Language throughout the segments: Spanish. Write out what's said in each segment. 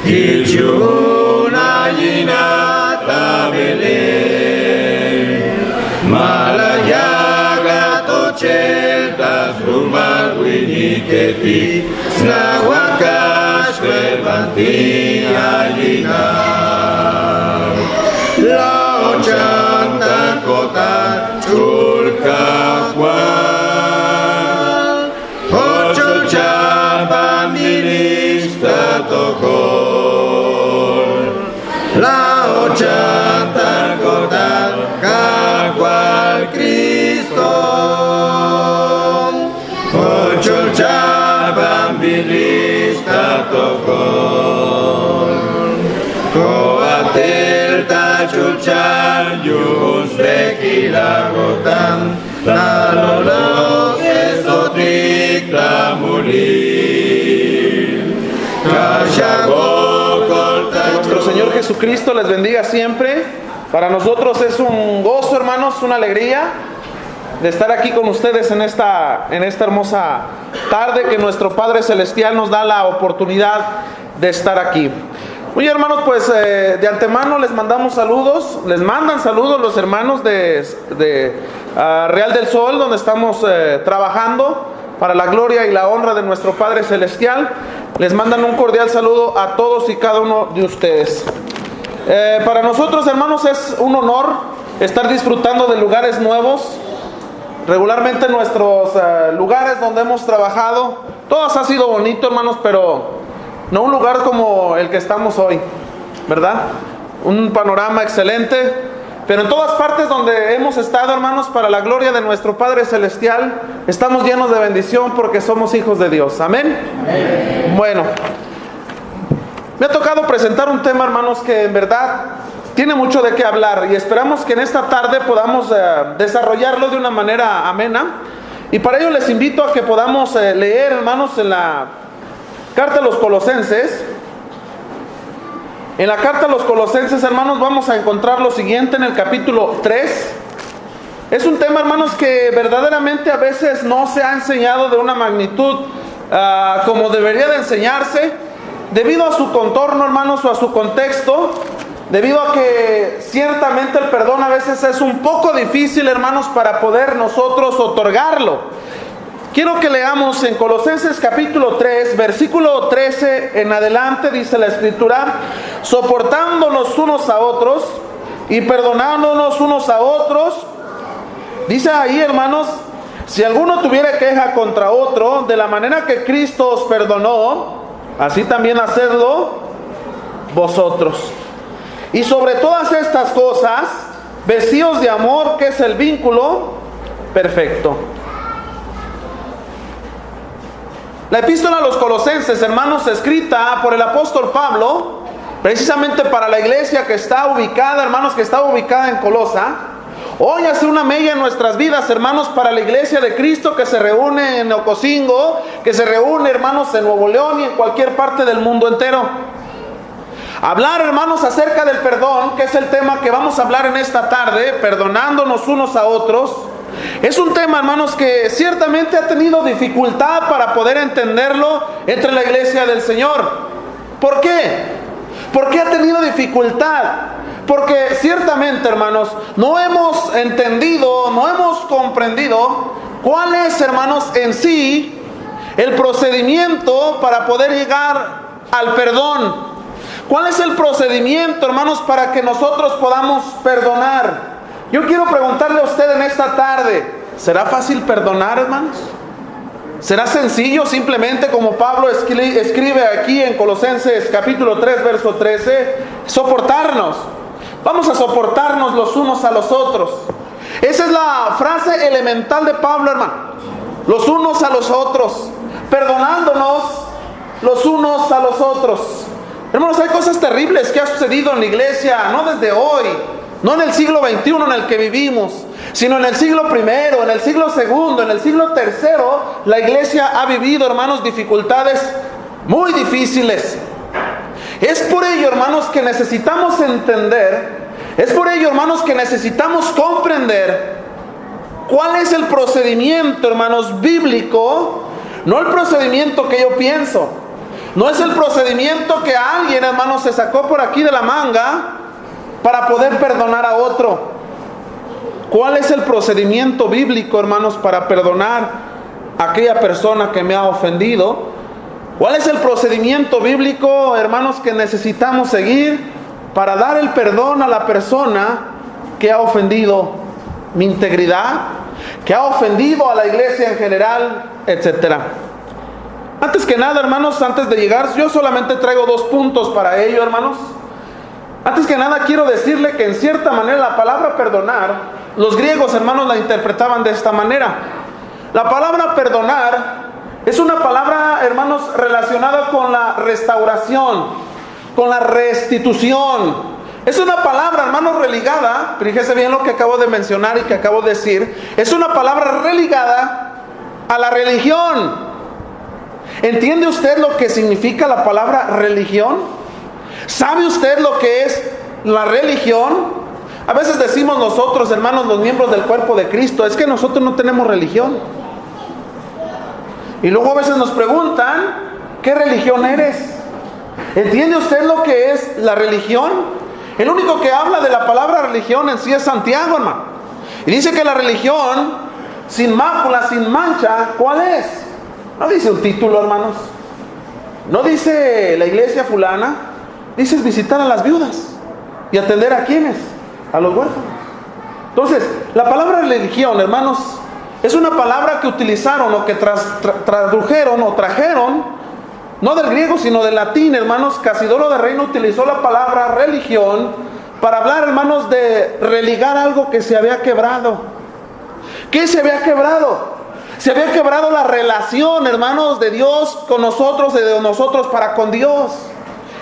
Ichuna yina tabele Malayaga tocheltas rumal winiketi Snawakash levanti ayina La ochanta kota chulka kwal Ochulcha bandilista tokol La ochanta kota kakwal Cristo Ochulcha bandilista tokol Koatel tachulchan yus bekilagotan Talolos esotrik tamulir Nuestro Señor Jesucristo les bendiga siempre. Para nosotros es un gozo, hermanos, una alegría de estar aquí con ustedes en esta hermosa tarde que nuestro Padre Celestial nos da la oportunidad de estar aquí. Muy hermanos, pues de antemano les mandamos saludos, les mandan saludos los hermanos de Real del Sol, donde estamos trabajando para la gloria y la honra de nuestro Padre Celestial. Les mandan un cordial saludo a todos y cada uno de ustedes. Para nosotros, hermanos, es un honor estar disfrutando de lugares nuevos. Regularmente nuestros lugares donde hemos trabajado, todos ha sido bonito, hermanos, pero no un lugar como el que estamos hoy, ¿verdad? Un panorama excelente, pero en todas partes donde hemos estado, hermanos, para la gloria de nuestro Padre Celestial, estamos llenos de bendición porque somos hijos de Dios. ¿Amén? Amén. Bueno, me ha tocado presentar un tema, hermanos, que en verdad tiene mucho de qué hablar y esperamos que en esta tarde podamos desarrollarlo de una manera amena. Y para ello les invito a que podamos leer, hermanos, en la Carta a los Colosenses. En la Carta a los Colosenses, hermanos, vamos a encontrar lo siguiente en el capítulo 3. Es un tema, hermanos, que verdaderamente a veces no se ha enseñado de una magnitud como debería de enseñarse, debido a su contorno, hermanos, o a su contexto, debido a que ciertamente el perdón a veces es un poco difícil, hermanos, para poder nosotros otorgarlo. Quiero que leamos en Colosenses capítulo 3, versículo 13 en adelante, dice la Escritura: soportándonos unos a otros y perdonándonos unos a otros. Dice ahí, hermanos, si alguno tuviera queja contra otro, de la manera que Cristo os perdonó, así también hacedlo vosotros. Y sobre todas estas cosas, vestíos de amor, que es el vínculo perfecto. La epístola a los Colosenses, hermanos, escrita por el apóstol Pablo, precisamente para la iglesia que está ubicada, hermanos, que está ubicada en Colosa. Hoy hace una mella en nuestras vidas, hermanos, para la iglesia de Cristo que se reúne en Ocosingo, que se reúne, hermanos, en Nuevo León y en cualquier parte del mundo entero. Hablar, hermanos, acerca del perdón, que es el tema que vamos a hablar en esta tarde, perdonándonos unos a otros. Es un tema, hermanos, que ciertamente ha tenido dificultad para poder entenderlo entre la iglesia del Señor. ¿Por qué? ¿Por qué ha tenido dificultad? Porque ciertamente, hermanos, no hemos entendido, no hemos comprendido cuál es, hermanos, en sí el procedimiento para poder llegar al perdón. ¿Cuál es el procedimiento, hermanos, para que nosotros podamos perdonar? Yo quiero preguntarle a usted en esta tarde, ¿será fácil perdonar, hermanos? ¿Será sencillo simplemente como Pablo escribe aquí en Colosenses capítulo 3, verso 13? Soportarnos. Vamos a soportarnos los unos a los otros. Esa es la frase elemental de Pablo, hermano. Los unos a los otros. Perdonándonos los unos a los otros. Hermanos, hay cosas terribles que han sucedido en la iglesia, no desde hoy, no en el siglo XXI en el que vivimos, sino en el siglo I, en el siglo II, en el siglo III, la iglesia ha vivido, hermanos, dificultades muy difíciles. Es por ello, hermanos, que necesitamos entender, es por ello, hermanos, que necesitamos comprender cuál es el procedimiento, hermanos, bíblico, no el procedimiento que yo pienso, No es el procedimiento que alguien, hermanos, se sacó por aquí de la manga para poder perdonar a otro. ¿Cuál es el procedimiento bíblico, hermanos, para perdonar a aquella persona que me ha ofendido? ¿Cuál es el procedimiento bíblico, hermanos, que necesitamos seguir para dar el perdón a la persona que ha ofendido mi integridad, que ha ofendido a la iglesia en general, etcétera? Antes que nada, hermanos, antes de llegar, yo solamente traigo 2 puntos para ello, hermanos. Antes que nada, quiero decirle que en cierta manera la palabra perdonar, los griegos, hermanos, la interpretaban de esta manera. La palabra perdonar es una palabra, hermanos, relacionada con la restauración, con la restitución. Es una palabra, hermanos, religada, fíjese bien lo que acabo de mencionar y que acabo de decir, es una palabra religada a la religión. ¿Entiende usted lo que significa la palabra religión? ¿Sabe usted lo que es la religión? A veces decimos nosotros, hermanos, los miembros del cuerpo de Cristo, es que nosotros no tenemos religión. Y luego a veces nos preguntan, ¿qué religión eres? ¿Entiende usted lo que es la religión? El único que habla de la palabra religión en sí es Santiago, hermano. Y dice que la religión, sin mácula, sin mancha, ¿cuál es? No dice un título, hermanos. No dice la iglesia fulana. Dice visitar a las viudas. ¿Y atender a quiénes? A los huérfanos. Entonces, la palabra religión, hermanos, es una palabra que utilizaron o que tradujeron o trajeron, no del griego sino del latín, hermanos. Casidoro de Reino utilizó la palabra religión para hablar, hermanos, de religar algo que se había quebrado. ¿Qué se había quebrado? Se había quebrado la relación, hermanos, de Dios con nosotros y de nosotros para con Dios.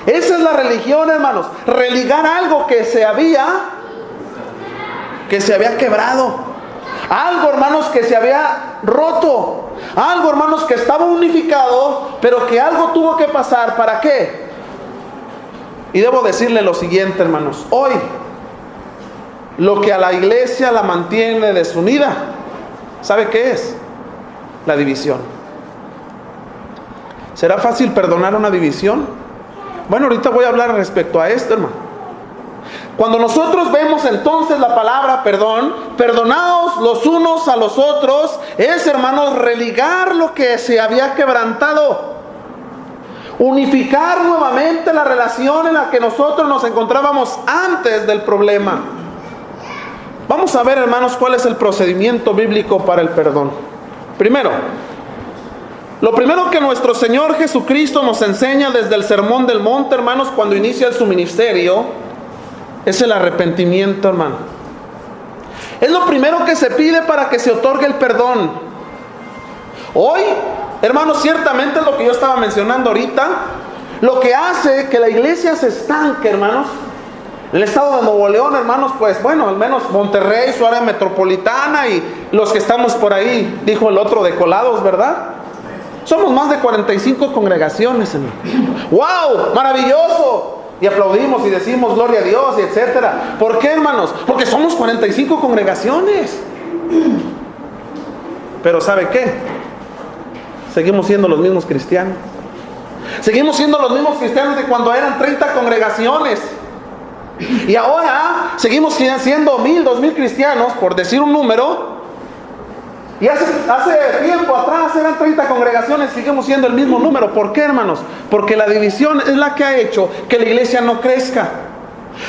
Esa es la religión, hermanos. Religar algo que se había quebrado. Algo, hermanos, que se había roto. Algo, hermanos, que estaba unificado, pero que algo tuvo que pasar. ¿Para qué? Y debo decirle lo siguiente, hermanos. Hoy, lo que a la iglesia la mantiene desunida, ¿sabe qué es? La división. ¿Será fácil perdonar una división? Bueno, ahorita voy a hablar respecto a esto, hermano. Cuando nosotros vemos entonces la palabra perdón, perdonaos los unos a los otros, es, hermanos, religar lo que se había quebrantado, unificar nuevamente la relación en la que nosotros nos encontrábamos antes del problema. Vamos a ver, hermanos, cuál es el procedimiento bíblico para el perdón. Primero, lo primero que nuestro Señor Jesucristo nos enseña desde el Sermón del Monte, hermanos, cuando inicia su ministerio, es el arrepentimiento, hermano. Es lo primero que se pide para que se otorgue el perdón. Hoy, hermanos, ciertamente es lo que yo estaba mencionando ahorita, lo que hace que la iglesia se estanque, hermanos. El estado de Nuevo León, hermanos, pues bueno, al menos Monterrey, su área metropolitana y los que estamos por ahí, dijo el otro de Colados, ¿verdad? Somos más de 45 congregaciones, hermano. ¡Wow! ¡Maravilloso! Y aplaudimos y decimos gloria a Dios y etcétera. ¿Por qué, hermanos? Porque somos 45 congregaciones. Pero ¿sabe qué? Seguimos siendo los mismos cristianos. Seguimos siendo los mismos cristianos de cuando eran 30 congregaciones. Y ahora seguimos siendo 1000, 2000 cristianos, por decir un número. Y hace tiempo atrás eran 30 congregaciones, seguimos siendo el mismo número. ¿Por qué, hermanos? Porque la división es la que ha hecho que la iglesia no crezca.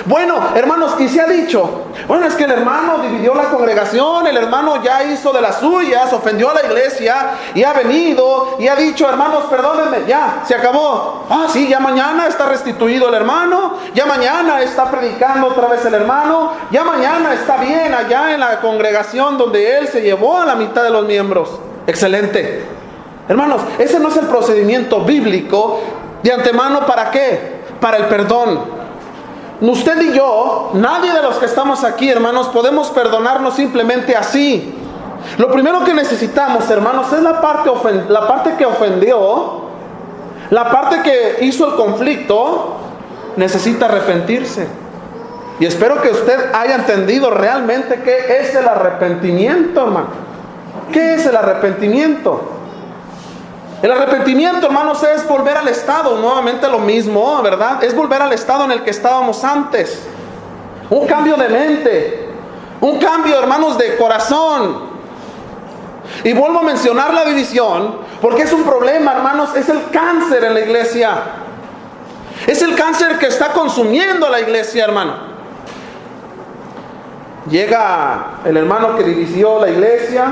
Bueno, hermanos, y se ha dicho, bueno, es que el hermano dividió la congregación, el hermano ya hizo de las suyas, ofendió a la iglesia y ha venido y ha dicho, hermanos, perdónenme, ya, se acabó. Ah, sí, ya mañana está restituido el hermano, ya mañana está predicando otra vez el hermano, ya mañana está bien allá en la congregación donde él se llevó a la mitad de los miembros. Excelente. Hermanos, ese no es el procedimiento bíblico de antemano. ¿Para qué? Para el perdón. Usted y yo, nadie de los que estamos aquí, hermanos, podemos perdonarnos simplemente así. Lo primero que necesitamos, hermanos, es la parte que ofendió, la parte que hizo el conflicto, necesita arrepentirse. Y espero que usted haya entendido realmente qué es el arrepentimiento, hermano. ¿Qué es el arrepentimiento? El arrepentimiento, hermanos, es volver al estado, nuevamente lo mismo, ¿verdad? Es volver al estado en el que estábamos antes. Un cambio de mente, un cambio, hermanos, de corazón. Y vuelvo a mencionar la división, porque es un problema, hermanos, es el cáncer en la iglesia. Es el cáncer que está consumiendo a la iglesia, hermano. Llega el hermano que dividió la iglesia,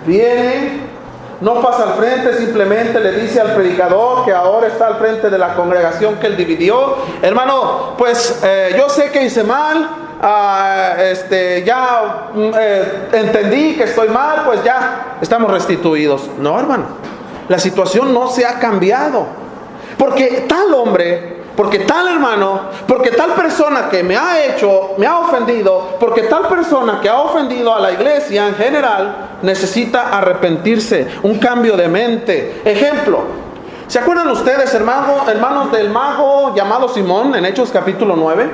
viene, no pasa al frente, simplemente le dice al predicador que ahora está al frente de la congregación que él dividió: hermano, pues yo sé que hice mal, entendí que estoy mal, pues ya estamos restituidos. No, hermano, la situación no se ha cambiado, porque tal hombre, porque tal hermano, porque tal persona que me ha ofendido, porque tal persona que ha ofendido a la iglesia en general, necesita arrepentirse, un cambio de mente. Ejemplo, ¿se acuerdan ustedes, hermanos, del mago llamado Simón en Hechos capítulo 9?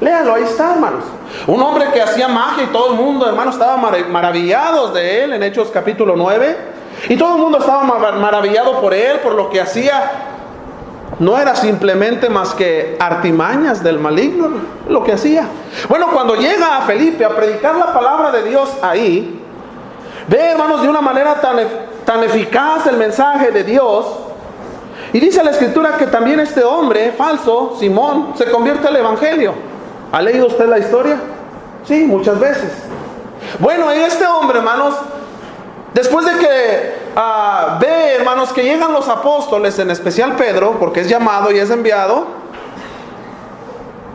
Léalo, ahí está, hermanos. Un hombre que hacía magia y todo el mundo, hermanos, estaba maravillados de él en Hechos capítulo 9. Y todo el mundo estaba maravillado por él, por lo que hacía. No era simplemente más que artimañas del maligno lo que hacía. Bueno, cuando llega a Felipe a predicar la palabra de Dios ahí, ve, hermanos, de una manera tan eficaz el mensaje de Dios. Y dice la escritura que también este hombre falso, Simón, se convierte al evangelio. ¿Ha leído usted la historia? Sí, muchas veces. Bueno, y este hombre, hermanos, después de que ve, hermanos, que llegan los apóstoles, en especial Pedro, porque es llamado y es enviado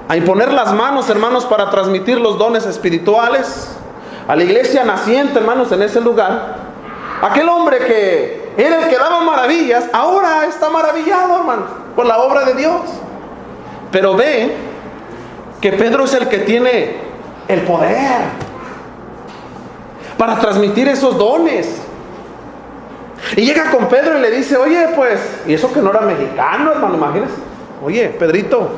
a imponer las manos, hermanos, para transmitir los dones espirituales a la iglesia naciente, hermanos, en ese lugar. Aquel hombre que era el que daba maravillas, ahora está maravillado, hermanos, por la obra de Dios. Pero ve que Pedro es el que tiene el poder para transmitir esos dones. Y llega con Pedro y le dice: oye, pues, y eso que no era mexicano, hermano, imagínense. Oye, Pedrito,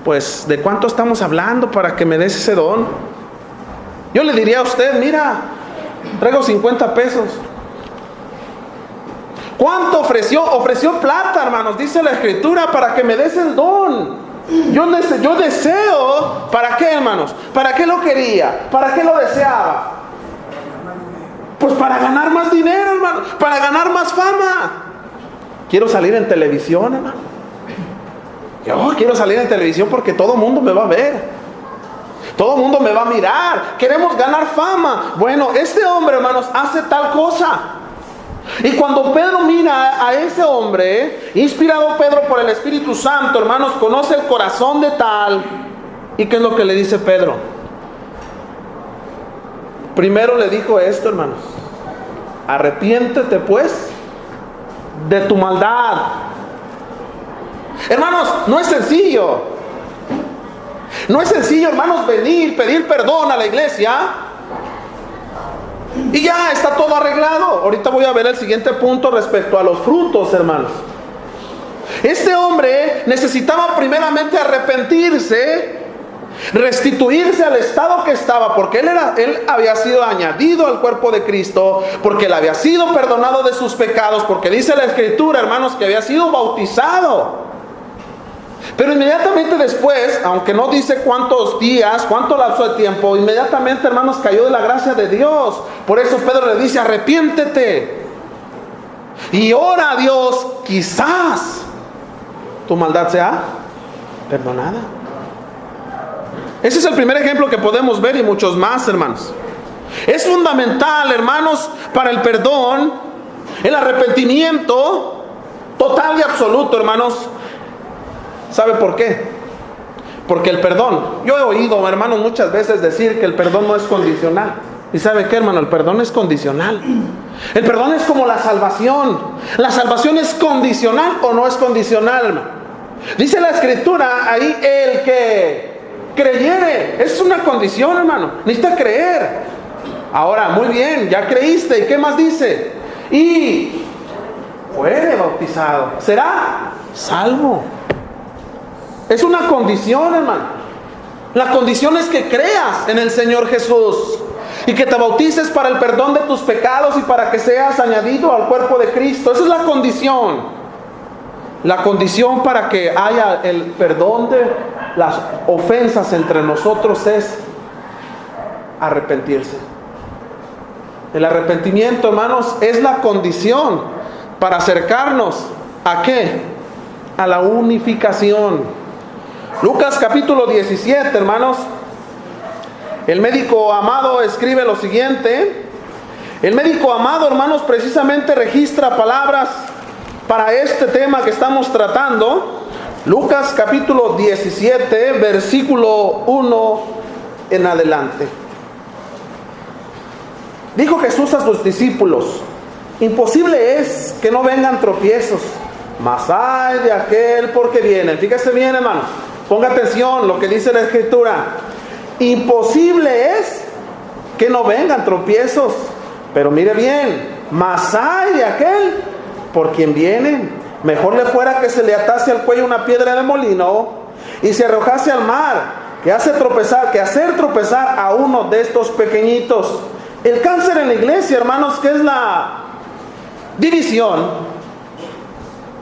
pues, ¿de cuánto estamos hablando para que me des ese don? Yo le diría a usted: mira, traigo 50 pesos. ¿Cuánto ofreció? Ofreció plata, hermanos, dice la escritura, para que me des el don. Yo deseo, ¿para qué, hermanos? ¿Para qué lo quería? ¿Para qué lo deseaba? Pues para ganar más dinero, hermano, para ganar más fama. Quiero salir en televisión, hermano. Yo quiero salir en televisión porque todo el mundo me va a ver. Todo el mundo me va a mirar. Queremos ganar fama. Bueno, este hombre, hermanos, hace tal cosa. Y cuando Pedro mira a ese hombre, inspirado Pedro por el Espíritu Santo, hermanos, conoce el corazón de tal. ¿Y qué es lo que le dice Pedro? Primero le dijo esto, hermanos: arrepiéntete pues de tu maldad. Hermanos, no es sencillo. No es sencillo, hermanos, venir, pedir perdón a la iglesia y ya está todo arreglado. Ahorita voy a ver el siguiente punto respecto a los frutos, hermanos. Este hombre necesitaba primeramente arrepentirse, restituirse al estado que estaba, porque él había sido añadido al cuerpo de Cristo, porque él había sido perdonado de sus pecados, porque dice la escritura, hermanos, que había sido bautizado. Pero inmediatamente después, aunque no dice cuántos días, cuánto lapso de tiempo, inmediatamente, hermanos, cayó de la gracia de Dios. Por eso Pedro le dice: arrepiéntete y ora a Dios, quizás tu maldad sea perdonada. Ese es el primer ejemplo que podemos ver, y muchos más, hermanos. Es fundamental, hermanos, para el perdón, el arrepentimiento total y absoluto, hermanos. ¿Sabe por qué? Porque el perdón, yo he oído, hermanos, muchas veces decir que el perdón no es condicional. ¿Y sabe qué, hermano? El perdón es condicional. El perdón es como la salvación. ¿La salvación es condicional o no es condicional, hermano? Dice la escritura ahí: el que creyere. Es una condición, hermano. Necesita creer. Ahora, muy bien, ya creíste. ¿Y qué más dice? Y fuere bautizado, será salvo. Es una condición, hermano. La condición es que creas en el Señor Jesús. y que te bautices para el perdón de tus pecados y para que seas añadido al cuerpo de Cristo. Esa es la condición. La condición para que haya el perdón de las ofensas entre nosotros es arrepentirse. El arrepentimiento, hermanos, es la condición para acercarnos ¿a qué? A la unificación. Lucas capítulo 17, hermanos. El médico Amado escribe lo siguiente. El médico Amado, hermanos, precisamente registra palabras para este tema que estamos tratando. Lucas capítulo 17, versículo 1 en adelante. Dijo Jesús a sus discípulos: imposible es que no vengan tropiezos, mas ay de aquel porque vienen. Fíjese bien, hermanos, ponga atención lo que dice la Escritura. Imposible es que no vengan tropiezos, pero mire bien, mas ay de aquel por quien vienen. Mejor le fuera que se le atase al cuello una piedra de molino y se arrojase al mar, que hacer tropezar a uno de estos pequeñitos. El cáncer en la iglesia, hermanos, que es la división,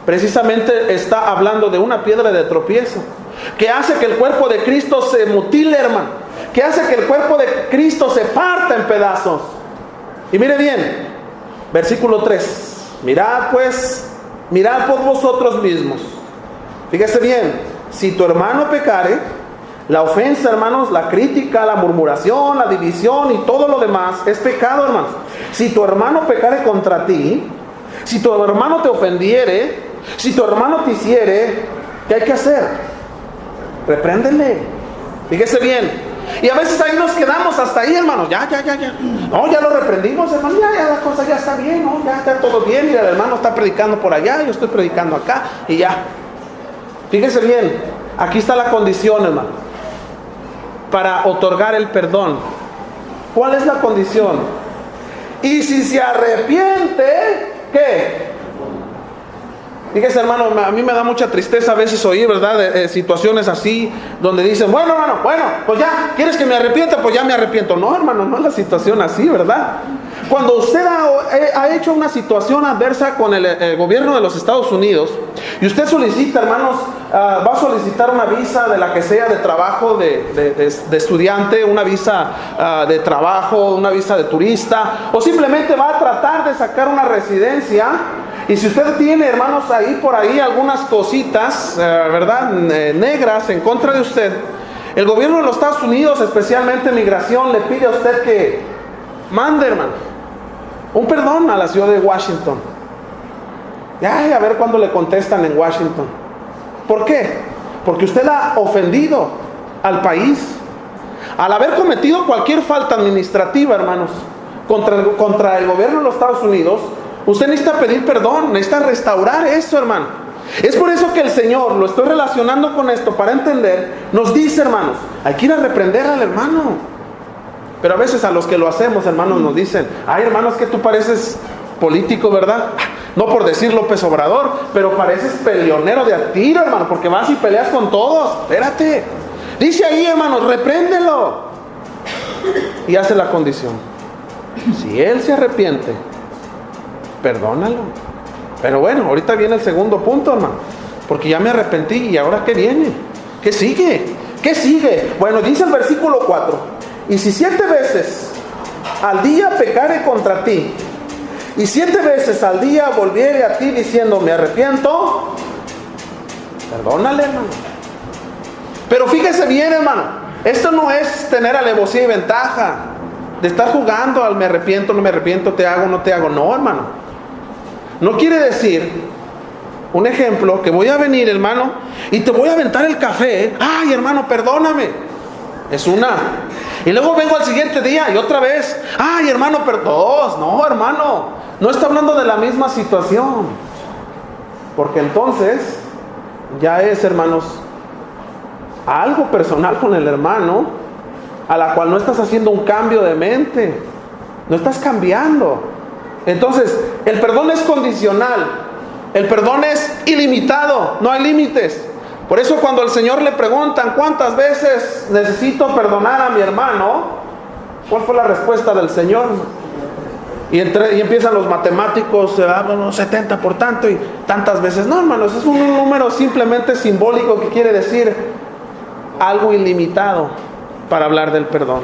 precisamente está hablando de una piedra de tropiezo, que hace que el cuerpo de Cristo se mutile, hermano, que hace que el cuerpo de Cristo se parta en pedazos. Y mire bien, versículo 3, mirad por vosotros mismos. Fíjese bien, si tu hermano pecare, la ofensa, hermanos, la crítica, la murmuración, la división y todo lo demás es pecado, hermanos. Si tu hermano pecare contra ti, si tu hermano te ofendiere, si tu hermano te hiciere, ¿qué hay que hacer? Repréndele. Fíjese bien. Y a veces ahí nos quedamos hasta ahí, hermanos. Ya. No, ya lo reprendimos, hermano. Ya la cosa ya está bien, ¿no? Ya está todo bien. Mira, el hermano está predicando por allá, yo estoy predicando acá y ya. Fíjese bien. Aquí está la condición, hermano, para otorgar el perdón. ¿Cuál es la condición? Y si se arrepiente, ¿qué? Fíjese, hermano, a mí me da mucha tristeza a veces oír, ¿verdad? Situaciones así, donde dicen, bueno, hermano, pues ya, ¿quieres que me arrepienta? Pues ya me arrepiento. No, hermano, no es la situación así, ¿verdad? Cuando usted ha hecho una situación adversa con el gobierno de los Estados Unidos, y usted solicita, hermanos, va a solicitar una visa de la que sea, de trabajo, de estudiante, una visa de trabajo, una visa de turista, o simplemente va a tratar de sacar una residencia. Y si usted tiene, hermanos, por ahí algunas cositas, ¿verdad?, negras en contra de usted, el gobierno de los Estados Unidos, especialmente migración, le pide a usted que mande, hermano, un perdón a la ciudad de Washington. A ver cuándo le contestan en Washington. ¿Por qué? Porque usted ha ofendido al país. Al haber cometido cualquier falta administrativa, hermanos, contra el gobierno de los Estados Unidos, usted necesita pedir perdón, necesita restaurar eso, hermano. Es por eso que el Señor, lo estoy relacionando con esto para entender, nos dice, hermanos, hay que ir a reprender al hermano. Pero a veces a los que lo hacemos, hermanos, nos dicen, ay, hermanos, que tú pareces político, ¿verdad? No por decir López Obrador, pero pareces peleonero de a tiro, hermano, porque vas y peleas con todos. Espérate. Dice ahí, hermanos, repréndelo. Y hace la condición. Si él se arrepiente, perdónalo. Pero bueno, ahorita viene el segundo punto, hermano, porque ya me arrepentí. ¿Y ahora qué viene? ¿Qué sigue? ¿Qué sigue? Bueno, dice el versículo 4: y si 7 veces al día pecare contra ti, y 7 veces al día volviere a ti diciendo, me arrepiento, perdónale, hermano. Pero fíjese bien, hermano, esto no es tener alevosía y ventaja de estar jugando al me arrepiento, no me arrepiento, te hago, no te hago. No, hermano. No quiere decir, un ejemplo, que voy a venir, hermano, y te voy a aventar el café. Ay, hermano, perdóname. Es una. Y luego vengo al siguiente día y otra vez. Ay, hermano, perdón. No, hermano. No está hablando de la misma situación. Porque entonces ya es, hermanos, algo personal con el hermano, a la cual no estás haciendo un cambio de mente. No estás cambiando. Entonces, el perdón es condicional. El perdón es ilimitado. No hay límites. Por eso cuando al Señor le preguntan cuántas veces necesito perdonar a mi hermano, ¿Cuál fue la respuesta del Señor? Y empiezan los matemáticos, bueno, 70 por tanto y tantas veces. No, hermanos, es un número simplemente simbólico que quiere decir algo ilimitado para hablar del perdón.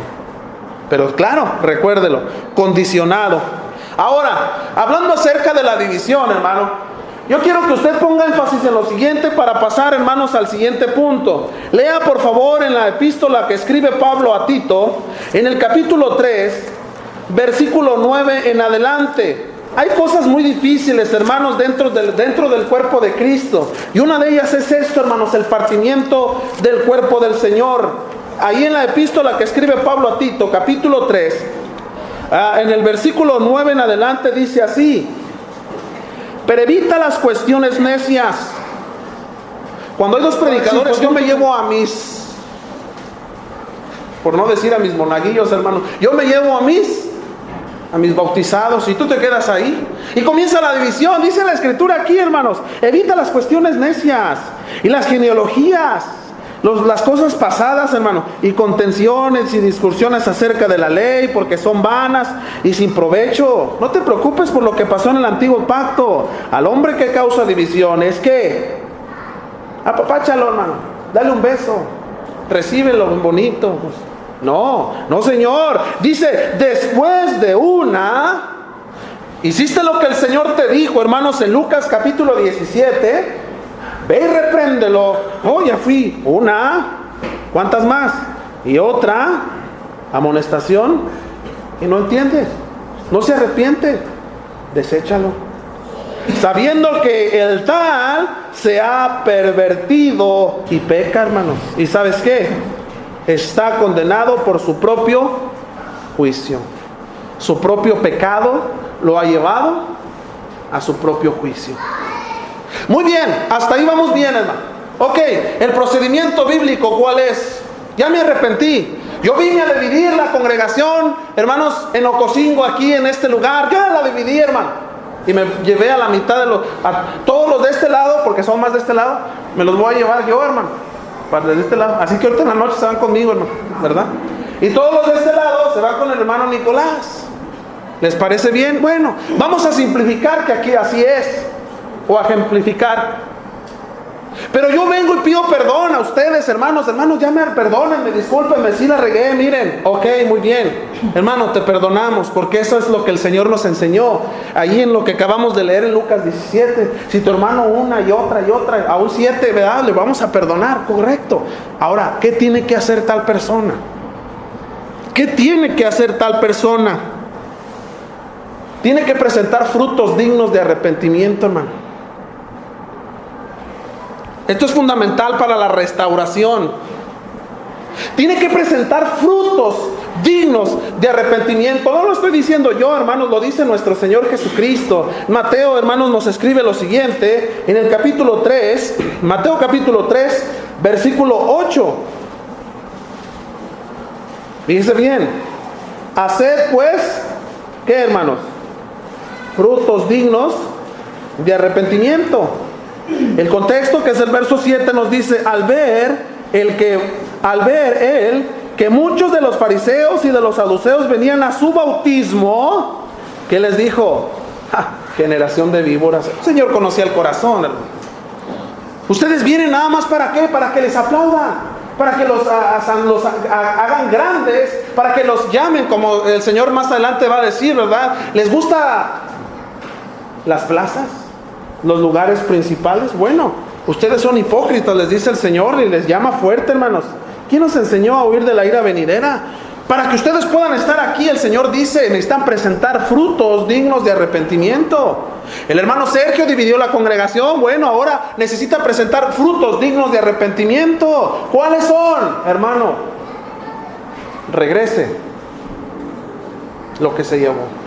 Pero claro, recuérdelo, condicionado. Ahora, hablando acerca de la división, hermano, yo quiero que usted ponga énfasis en lo siguiente para pasar, hermanos, al siguiente punto. Lea, por favor, en la epístola que escribe Pablo a Tito, en el capítulo 3, versículo 9 en adelante. Hay cosas muy difíciles, hermanos, dentro del cuerpo de Cristo. Y una de ellas es esto, hermanos, el partimiento del cuerpo del Señor. Ahí en la epístola que escribe Pablo a Tito, capítulo 3, en el versículo 9 en adelante dice así: pero evita las cuestiones necias. Cuando hay dos predicadores, yo me llevo a mis, por no decir a mis monaguillos, hermanos, yo me llevo a mis bautizados y tú te quedas ahí. Y comienza la división. Dice la escritura aquí, hermanos: evita las cuestiones necias y las genealogías, las cosas pasadas, hermano, y contenciones y discusiones acerca de la ley, porque son vanas y sin provecho. No te preocupes por lo que pasó en el antiguo pacto. Al hombre que causa divisiones, ¿qué? Apapáchalo, hermano, dale un beso, recíbelo bonito. No, señor. Dice, después de una, hiciste lo que el Señor te dijo, hermanos, en Lucas capítulo 17. Ve y repréndelo. Oh, ya fui. Una. ¿Cuántas más? Y otra. Amonestación. Y no entiendes. No se arrepiente. Deséchalo. Sabiendo que el tal se ha pervertido y peca, hermanos. ¿Y sabes qué? Está condenado por su propio juicio. Su propio pecado lo ha llevado a su propio juicio. Muy bien, hasta ahí vamos bien, hermano. Ok, el procedimiento bíblico, ¿cuál es? Ya me arrepentí. Yo vine a dividir la congregación, hermanos, en Ocosingo, aquí en este lugar. Ya la dividí, hermano. Y me llevé a la mitad de todos los de este lado, porque son más de este lado, me los voy a llevar yo, hermano, para de este lado. Así que ahorita en la noche se van conmigo, hermano, ¿verdad? Y todos los de este lado se van con el hermano Nicolás. ¿Les parece bien? Bueno, vamos a simplificar que aquí así es. O a ejemplificar. Pero yo vengo y pido perdón a ustedes, hermanos, ya me perdónenme, discúlpenme si la regué, miren. Ok, muy bien, hermano, te perdonamos, porque eso es lo que el Señor nos enseñó ahí en lo que acabamos de leer en Lucas 17. Si tu hermano una y otra, aún 7, ¿verdad? Le vamos a perdonar, correcto. Ahora, ¿qué tiene que hacer tal persona? ¿Qué tiene que hacer tal persona? Tiene que presentar frutos dignos de arrepentimiento, hermano. Esto es fundamental para la restauración. Tiene que presentar frutos dignos de arrepentimiento. No lo estoy diciendo yo, hermanos, lo dice nuestro Señor Jesucristo. Mateo, hermanos, nos escribe lo siguiente en el capítulo 3, Mateo capítulo 3, versículo 8. Dice bien: haced pues, ¿qué, hermanos? Frutos dignos de arrepentimiento. El contexto, que es el verso 7, nos dice: al ver él que muchos de los fariseos y de los saduceos venían a su bautismo, ¿qué les dijo? Generación de víboras. El Señor conocía el corazón, hermano. Ustedes vienen nada más ¿para qué? Para que les aplaudan, para que los hagan grandes, para que los llamen, como el Señor más adelante va a decir, ¿verdad? ¿Les gusta las plazas? ¿Los lugares principales? Bueno, ustedes son hipócritas, les dice el Señor, y les llama fuerte, hermanos. ¿Quién nos enseñó a huir de la ira venidera? Para que ustedes puedan estar aquí, el Señor dice, necesitan presentar frutos dignos de arrepentimiento. El hermano Sergio dividió la congregación. Bueno, ahora necesita presentar frutos dignos de arrepentimiento. ¿Cuáles son, hermano? Regrese lo que se llevó.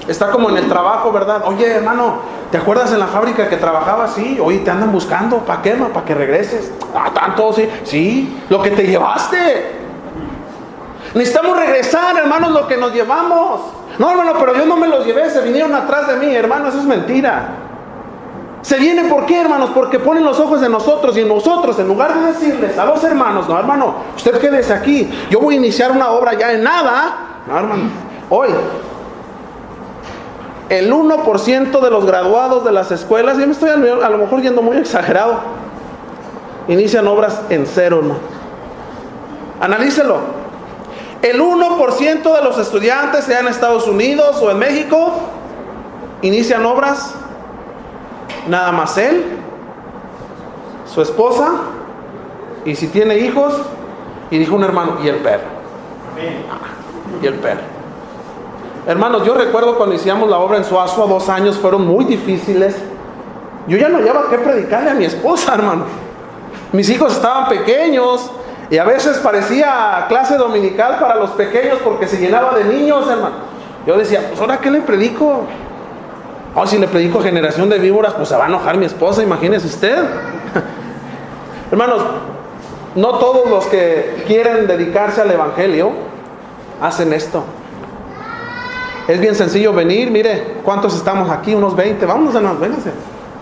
Está como en el trabajo, ¿verdad? Oye, hermano, ¿te acuerdas en la fábrica que trabajabas? Sí. Oye, te andan buscando. ¿Para qué, hermano? ¿Para que regreses? Tanto, sí. Sí, lo que te llevaste. Necesitamos regresar, hermanos, lo que nos llevamos. No, hermano, pero yo no me los llevé, se vinieron atrás de mí. Hermano, eso es mentira. Se viene, ¿por qué, hermanos? Porque ponen los ojos en nosotros, y en nosotros, en lugar de decirles a los hermanos, no, hermano, usted quédese aquí, yo voy a iniciar una obra ya en nada. No, hermano, hoy el 1% de los graduados de las escuelas, yo me estoy a lo mejor yendo muy exagerado, inician obras en cero, hermano. Analícelo. El 1% de los estudiantes, sea en Estados Unidos o en México, inician obras, nada más él, su esposa, y si tiene hijos, y dijo un hermano, y el perro. Y el perro. Hermanos, yo recuerdo cuando iniciamos la obra en Suazua, 2 años fueron muy difíciles. Yo ya no hallaba qué predicarle a mi esposa, hermano. Mis hijos estaban pequeños, y a veces parecía clase dominical para los pequeños porque se llenaba de niños, hermano. Yo decía, pues ahora ¿qué le predico? Oh, si le predico generación de víboras, pues se va a enojar mi esposa, imagínese usted. Hermanos, no todos los que quieren dedicarse al evangelio hacen esto. Es bien sencillo venir, mire, ¿cuántos estamos aquí? Unos 20, vámonos, hermanos, vénganse.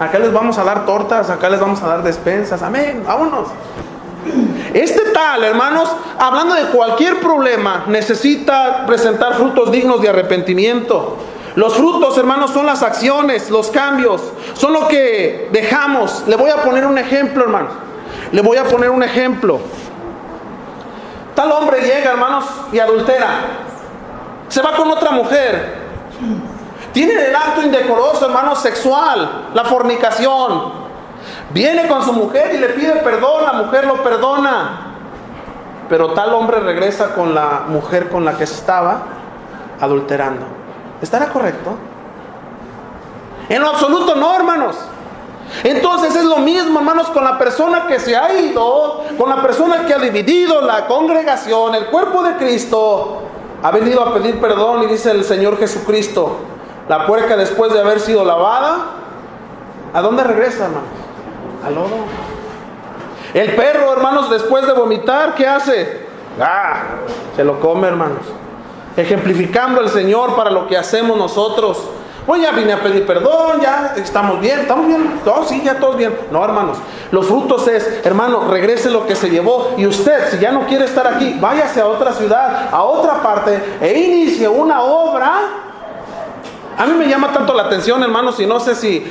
Acá les vamos a dar tortas, acá les vamos a dar despensas, amén, vámonos. Este tal, hermanos, hablando de cualquier problema, necesita presentar frutos dignos de arrepentimiento. Los frutos, hermanos, son las acciones, los cambios, son lo que dejamos. Le voy a poner un ejemplo, hermanos. Le voy a poner un ejemplo. Tal hombre llega, hermanos, y adultera. Se va con otra mujer. Tiene el acto indecoroso, hermanos, sexual, la fornicación. Viene con su mujer y le pide perdón, la mujer lo perdona. Pero tal hombre regresa con la mujer con la que estaba adulterando. ¿Estará correcto? En lo absoluto no, hermanos. Entonces es lo mismo, hermanos, con la persona que se ha ido, con la persona que ha dividido la congregación, el cuerpo de Cristo. Ha venido a pedir perdón y dice el Señor Jesucristo, la puerca después de haber sido lavada, ¿a dónde regresa, hermanos? Al lodo. El perro, hermanos, después de vomitar, ¿qué hace? Se lo come, hermanos. Ejemplificando al Señor para lo que hacemos nosotros. Pues ya vine a pedir perdón, ya estamos bien, todos sí, ya todos bien. No, hermanos, los frutos es, hermano, regrese lo que se llevó. Y usted, si ya no quiere estar aquí, váyase a otra ciudad, a otra parte, e inicie una obra. A mí me llama tanto la atención, hermanos, y no sé si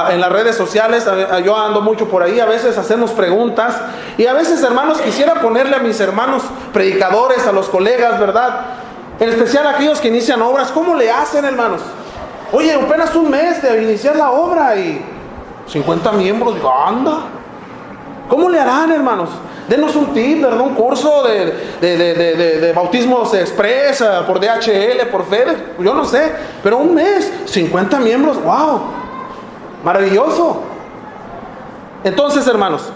en las redes sociales, yo ando mucho por ahí, a veces hacemos preguntas, y a veces, hermanos, quisiera ponerle a mis hermanos predicadores, a los colegas, ¿verdad? En especial a aquellos que inician obras, ¿cómo le hacen, hermanos? Oye, apenas un mes de iniciar la obra y 50 miembros, digo, anda. ¿Cómo le harán, hermanos? Denos un tip, ¿verdad? Un curso de bautismos express, por DHL, por FedEx, yo no sé. Pero un mes, 50 miembros, wow, maravilloso. Entonces, hermanos,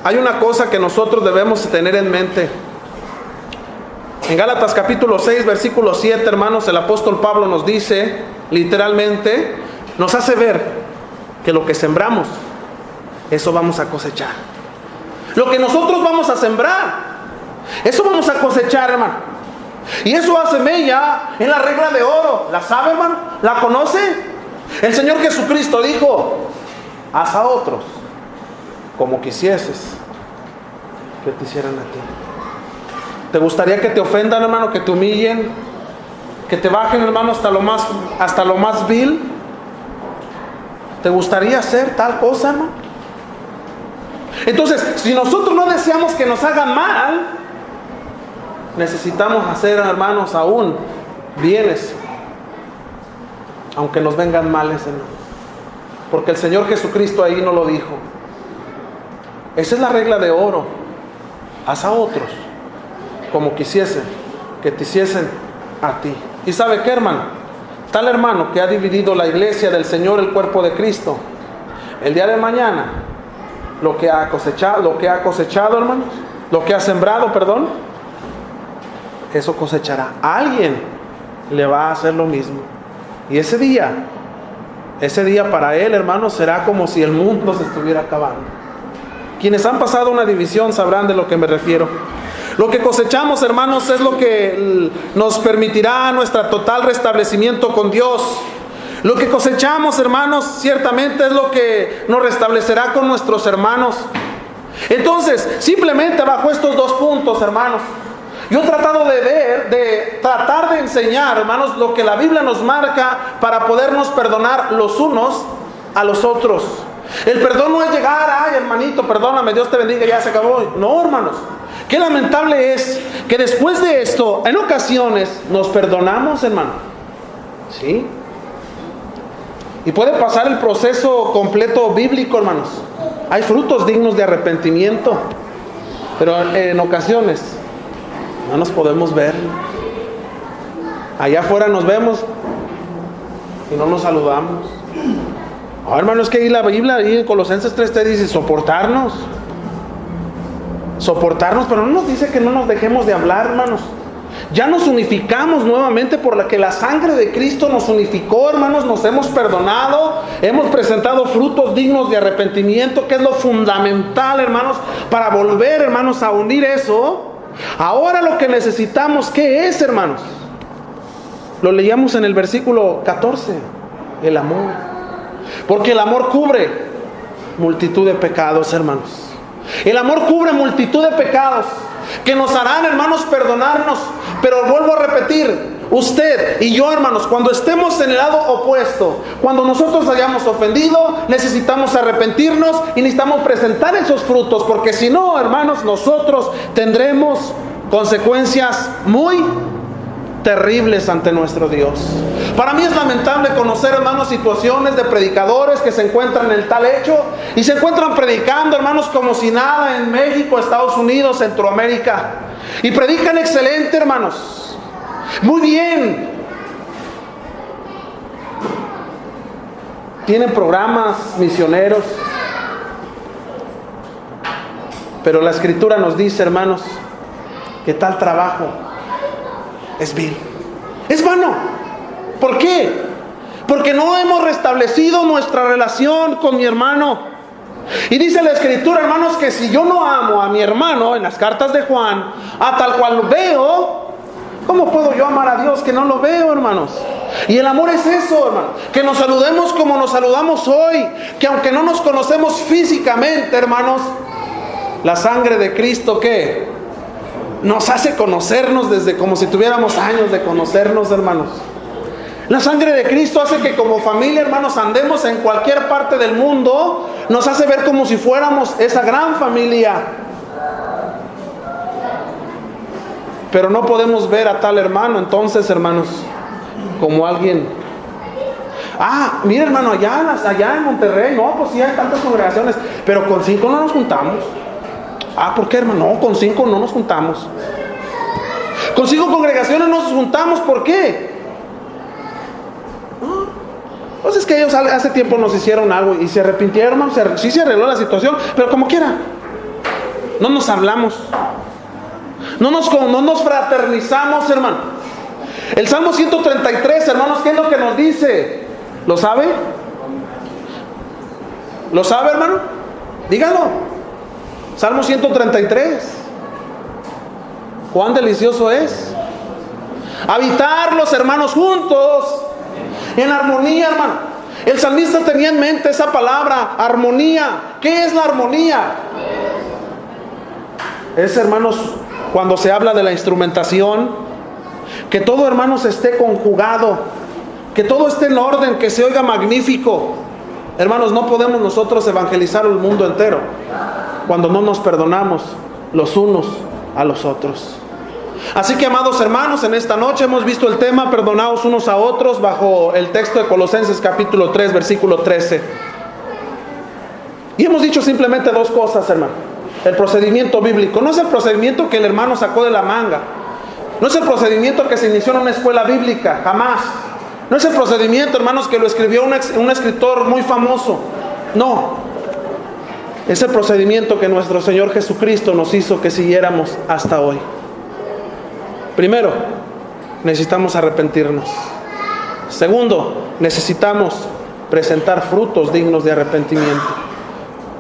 hay una cosa que nosotros debemos tener en mente. En Gálatas capítulo 6, versículo 7, hermanos, el apóstol Pablo nos dice, literalmente, nos hace ver que lo que sembramos, eso vamos a cosechar. Lo que nosotros vamos a sembrar, eso vamos a cosechar, hermano. Y eso hace mella en la regla de oro. ¿La sabe, hermano? ¿La conoce? El Señor Jesucristo dijo, haz a otros como quisieses que te hicieran a ti. ¿Te gustaría que te ofendan, hermano, que te humillen, que te bajen, hermano, hasta lo más vil? ¿Te gustaría hacer tal cosa, hermano? Entonces, si nosotros no deseamos que nos hagan mal, necesitamos hacer, hermanos, aún bienes, aunque nos vengan males, hermano. Porque el Señor Jesucristo ahí no lo dijo. Esa es la regla de oro. Haz a otros como quisiesen que te hiciesen a ti. ¿Y sabe qué, hermano? Tal hermano que ha dividido la iglesia del Señor, el cuerpo de Cristo, el día de mañana, lo que ha cosechado, hermanos, lo que ha sembrado, perdón, eso cosechará. A alguien le va a hacer lo mismo. Y ese día para él, hermanos, será como si el mundo se estuviera acabando. Quienes han pasado una división sabrán de lo que me refiero. Lo que cosechamos, hermanos, es lo que nos permitirá nuestro total restablecimiento con Dios. Lo que cosechamos, hermanos, ciertamente es lo que nos restablecerá con nuestros hermanos. Entonces, simplemente bajo estos dos puntos, hermanos, yo he tratado de tratar de enseñar, hermanos, lo que la Biblia nos marca para podernos perdonar los unos a los otros. El perdón no es llegar, ay hermanito, perdóname, Dios te bendiga, ya se acabó. No, hermanos. Qué lamentable es que después de esto, en ocasiones, nos perdonamos, hermano. ¿Sí? Y puede pasar el proceso completo bíblico, hermanos. Hay frutos dignos de arrepentimiento. Pero en ocasiones no nos podemos ver. Allá afuera nos vemos y no nos saludamos. Oh, hermano, es que ahí la Biblia, ahí en Colosenses 3 dice soportarnos. Soportarnos, pero no nos dice que no nos dejemos de hablar, hermanos. Ya nos unificamos nuevamente por la que la sangre de Cristo nos unificó, hermanos. Nos hemos perdonado, hemos presentado frutos dignos de arrepentimiento, que es lo fundamental, hermanos, para volver, hermanos, a unir eso. Ahora lo que necesitamos, ¿qué es, hermanos? Lo leíamos en el versículo 14, el amor. Porque el amor cubre multitud de pecados, hermanos. El amor cubre multitud de pecados que nos harán, hermanos, perdonarnos. Pero vuelvo a repetir, usted y yo, hermanos, cuando estemos en el lado opuesto, cuando nosotros hayamos ofendido, necesitamos arrepentirnos y necesitamos presentar esos frutos, porque si no, hermanos, nosotros tendremos consecuencias muy terribles ante nuestro Dios. Para mí es lamentable conocer, hermanos, situaciones de predicadores que se encuentran en tal hecho y se encuentran predicando, hermanos, como si nada en México, Estados Unidos, Centroamérica, y predican excelente, hermanos, muy bien, tienen programas misioneros, pero la Escritura nos dice, hermanos, que tal trabajo es vil, es vano. ¿Por qué? Porque no hemos restablecido nuestra relación con mi hermano. Y dice la Escritura, hermanos, que si yo no amo a mi hermano, en las cartas de Juan, a tal cual lo veo, ¿cómo puedo yo amar a Dios que no lo veo, hermanos? Y el amor es eso, hermano, que nos saludemos como nos saludamos hoy, que aunque no nos conocemos físicamente, hermanos, la sangre de Cristo, ¿qué? Nos hace conocernos desde como si tuviéramos años de conocernos, hermanos. La sangre de Cristo hace que como familia, hermanos, andemos en cualquier parte del mundo. Nos hace ver como si fuéramos esa gran familia. Pero no podemos ver a tal hermano, entonces, hermanos, como alguien. Ah, mire, hermano, allá en Monterrey, no, pues sí hay tantas congregaciones, pero con 5 no nos juntamos. Ah, ¿por qué, hermano? No, con 5 no nos juntamos. Con 5 congregaciones no nos juntamos, ¿por qué? Pues es que ellos hace tiempo nos hicieron algo y se arrepintieron, sí se arregló la situación, pero como quiera, no nos hablamos, no nos fraternizamos, hermano. El Salmo 133, hermanos, ¿qué es lo que nos dice? ¿Lo sabe? ¿Lo sabe, hermano? Dígalo. Salmo 133. Cuán delicioso es habitar los hermanos juntos en armonía, hermano. El salmista tenía en mente esa palabra, armonía. ¿Qué es la armonía? Es, hermanos, cuando se habla de la instrumentación, que todo, hermanos, esté conjugado, que todo esté en orden, que se oiga magnífico. Hermanos, no podemos nosotros evangelizar el mundo entero cuando no nos perdonamos los unos a los otros. Así que, amados hermanos, en esta noche hemos visto el tema perdonados unos a otros bajo el texto de Colosenses capítulo 3, versículo 13. Y hemos dicho simplemente 2 cosas, hermano. El procedimiento bíblico no es el procedimiento que el hermano sacó de la manga. No es el procedimiento que se inició en una escuela bíblica, jamás. No es el procedimiento, hermanos, que lo escribió un escritor muy famoso. No. Es el procedimiento que nuestro Señor Jesucristo nos hizo que siguiéramos hasta hoy. Primero, necesitamos arrepentirnos. Segundo, necesitamos presentar frutos dignos de arrepentimiento.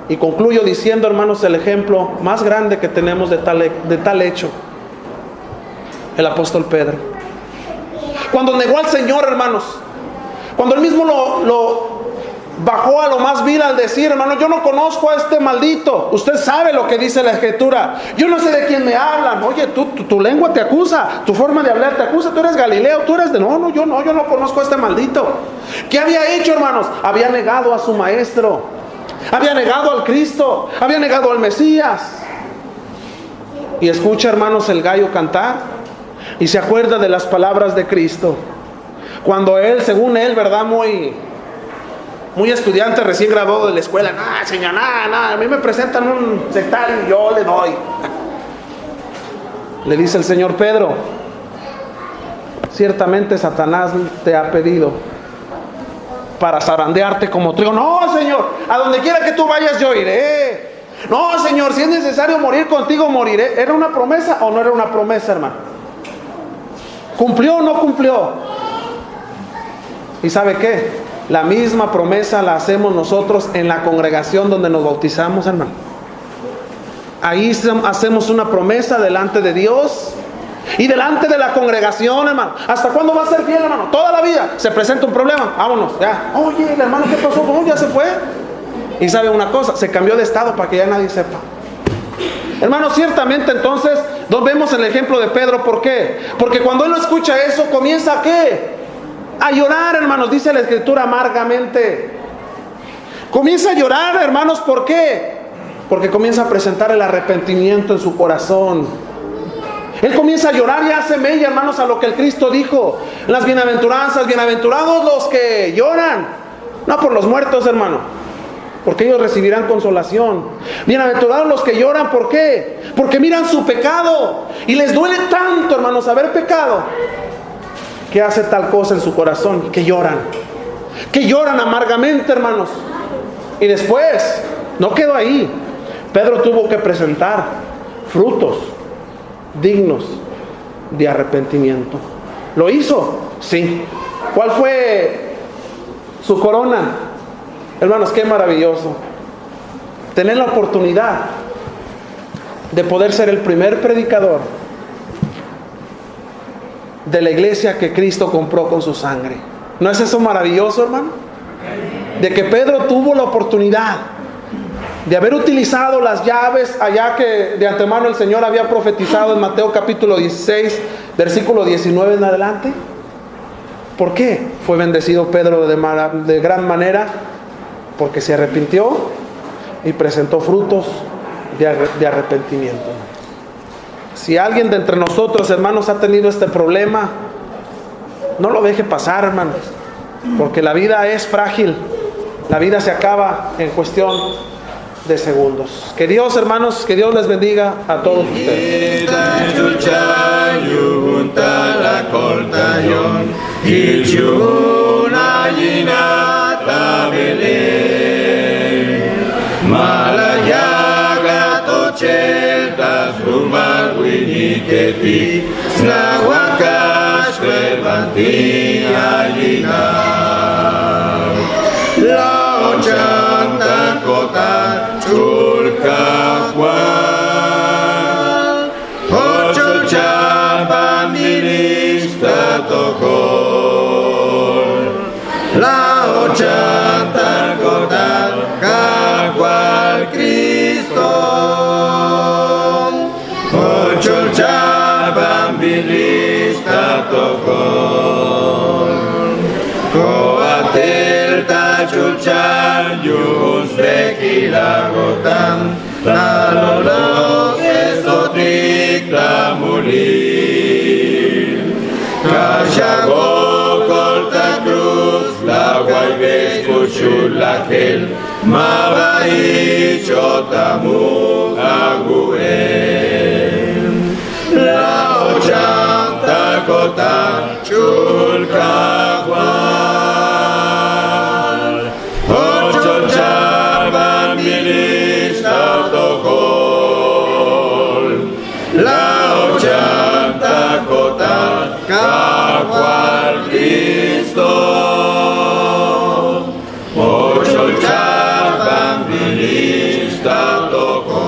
Y concluyo diciendo, hermanos, el ejemplo más grande que tenemos de tal hecho. El apóstol Pedro. Cuando negó al Señor, hermanos, Cuando él mismo lo bajó a lo más vil al decir, hermano, yo no conozco a este maldito. Usted sabe lo que dice la Escritura. Yo no sé de quién me hablan. Oye, tu lengua te acusa, tu forma de hablar te acusa. Tú eres Galileo, tú eres de... Yo no conozco a este maldito. ¿Qué había hecho, hermanos? Había negado a su maestro, había negado al Cristo, había negado al Mesías. Y escucha, hermanos, el gallo cantar y se acuerda de las palabras de Cristo. Cuando él, según él, ¿verdad? Muy estudiante recién graduado de la escuela. Señor, nada, a mí me presentan un sectario y yo le doy. Le dice el Señor: Pedro, ciertamente Satanás te ha pedido para zarandearte como trigo. No, Señor, a donde quiera que tú vayas yo iré. No, Señor, si es necesario morir contigo, moriré. ¿Era una promesa o no era una promesa, hermano? ¿Cumplió o no cumplió? ¿Y sabe qué? La misma promesa la hacemos nosotros en la congregación donde nos bautizamos, hermano. Ahí hacemos una promesa delante de Dios y delante de la congregación, hermano. ¿Hasta cuándo va a ser fiel, hermano? Toda la vida. Se presenta un problema, vámonos, ya. Oye, el hermano, ¿qué pasó? ¿Cómo? Ya se fue. Y sabe una cosa, se cambió de estado para que ya nadie sepa. Hermano, ciertamente entonces nos vemos el ejemplo de Pedro. ¿Por qué? Porque cuando él escucha eso, comienza ¿a qué? A llorar, hermanos, dice la Escritura, amargamente. Comienza a llorar, hermanos, ¿por qué? Porque comienza a presentar el arrepentimiento en su corazón. Él comienza a llorar y hace mella, hermanos, a lo que el Cristo dijo. Las bienaventuranzas, bienaventurados los que lloran, no por los muertos, hermano, porque ellos recibirán consolación. Bienaventurados los que lloran, ¿por qué? Porque miran su pecado y les duele tanto, hermanos, haber pecado, que hace tal cosa en su corazón, que lloran amargamente, hermanos. Y después, no quedó ahí. Pedro tuvo que presentar frutos dignos de arrepentimiento. ¿Lo hizo? Sí. ¿Cuál fue su corona? Hermanos, qué maravilloso tener la oportunidad de poder ser el primer predicador de la iglesia que Cristo compró con su sangre. ¿No es eso maravilloso, hermano? De que Pedro tuvo la oportunidad de haber utilizado las llaves allá que de antemano el Señor había profetizado en Mateo capítulo 16, versículo 19 en adelante. ¿Por qué fue bendecido Pedro de gran manera? Porque se arrepintió y presentó frutos de arrepentimiento. Si alguien de entre nosotros, hermanos, ha tenido este problema, no lo deje pasar, hermanos, porque la vida es frágil. La vida se acaba en cuestión de segundos. Que Dios, hermanos, que Dios les bendiga a todos ustedes. Celtas rumah winiketi Snawakash levanti alina Launchang takota chulka kwal Hochul chaban dirista tokol Launchang takota kakwal Cristo Bambilista tokon Koatel tachuchan Yus bekilagotan Talolos esotrik tamulir Kashago kolta cruz La guaybes kuchul lakel Mabai chotamu aguel La ochanta kota chulka kwal Ochol chaban bilista tokol La ochanta kota kakwal Cristo Ochol chaban bilista tokol